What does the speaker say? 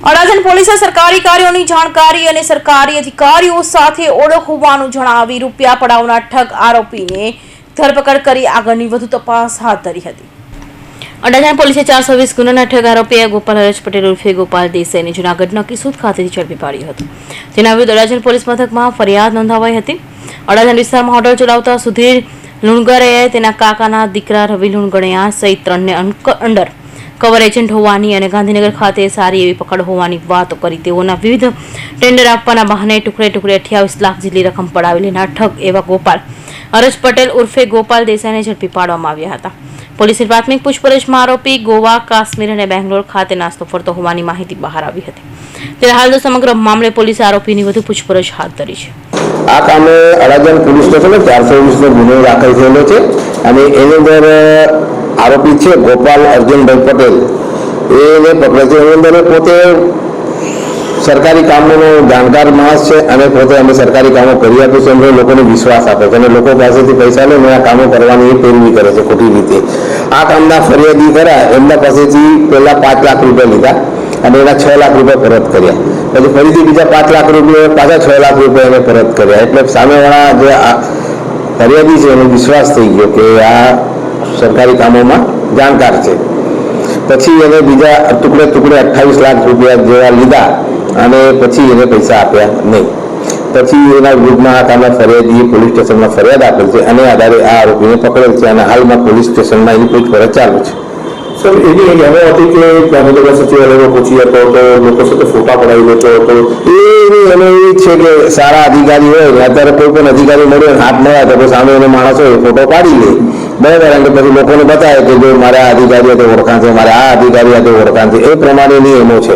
અડાજણ પોલીસે સરકારી કાર્યોની જાણકારી અને સરકારી અધિકારીઓ સાથે ઓળખ હોવાનું જણાવી રૂપિયા પડાવનાર ઠગ આરોપીને ધરપકડ કરી આગળની વધુ તપાસ હાથ ધરી હતી। અડાજણ પોલીસે 420 ગુનાના ઠગ આરોપી ગોપાલ હરેશ પટેલ ઉર્ફે ગોપાલ દેસાઈને જૂનાગઢના કિશોદ ખાતેથી ઝડપી પાડ્યો હતો, જેના વિરુદ્ધ અડાજણ પોલીસ મથકમાં ફરિયાદ નોંધાવાઈ હતી। અડાજણ વિસ્તારમાં હોટલ ચલાવતા સુધીર લુણગરિયાએ તેના કાકાના દીકરા રવિ લુણગરિયા સહિત 3ને અંડર કવર એજન્ટ હોવાની અને ગાંધીનગર ખાતે સારી એવી પકડ હોવાની વાતો કરી તેઓના વિવિધ ટેન્ડર આપવાના બહાને ટુકડે 28 લાખ જેટલી રકમ પડાવી લેનાર ઠગ એવા ગોપાલ હરેશ પટેલ ઉર્ફે ગોપાલ દેસાઈને ઝડપી પાડવામાં આવ્યા હતા। પોલીસની પ્રાથમિક પૂછપરછમાં આરોપી ગોવા, કાશ્મીર અને બેંગ્લોર ખાતે નાસ્તો ફરતો હોવાની માહિતી બહાર આવી હતી, ત્યારે હાલ તો સમગ્ર મામલે પોલીસે આરોપીની વધુ પૂછપરછ હાથ ધરી છે। આ કામે અડાજણ પોલીસ સ્ટેશને 420નો ગુનો દાખલ થયેલો છે અને એની અંદર આરોપી છે ગોપાલ અર્જુનભાઈ પટેલ, એને પકડે છે। એની અંદર પોતે સરકારી કામોનો જાણકાર માણસ છે અને પોતે અમે સરકારી કામો કરી આપીએ છીએ, અમને લોકોને વિશ્વાસ આપે છે અને લોકો પાસેથી પૈસા લઈને આ કામો કરવાની પેરવી કરે છે ખોટી રીતે। આ કામના ફરિયાદી ખરા એમના પાસેથી પહેલા 5 લાખ રૂપિયા લીધા અને એના 6 લાખ રૂપિયા પરત કર્યા, પછી ફરીથી બીજા 5 લાખ રૂપિયા પાછા 6 લાખ રૂપિયા એને પરત કર્યા। એટલે સામેવાળા જે ફરિયાદી છે એનો વિશ્વાસ થઈ ગયો કે આ સરકારી કામોમાં જાણકાર છે। પછી એને બીજા ટુકડે 28 લાખ રૂપિયા જેવા લીધા અને પછી એને પૈસા આપ્યા નહીં। પછી એના વિરુદ્ધમાં આ કામના ફરિયાદીએ પોલીસ સ્ટેશનમાં ફરિયાદ આપેલ છે અને આધારે આ આરોપીને પકડેલ છે અને હાલમાં પોલીસ સ્ટેશનમાં એની પૂછપરછ ચાલુ છે। સર, એની એવો હતી કે ગાંધીનગર સચિવાલયમાં પહોંચી હતો તો લોકો સાથે ફોટા પડાવી લેતો હતો। એનો એ છે કે સારા અધિકારી હોય અત્યારે કોઈ પણ અધિકારી મળે હાથ મળે તો સામે એનો માણસ હોય ફોટો પાડી લે બરાબર, કારણ કે પછી લોકોને બતાવે કે જો મારા અધિકારીઓ ઓળખાણ છે, મારે આ અધિકારીઓ ઓળખાણ છે, એ પ્રમાણે નિયમો છે।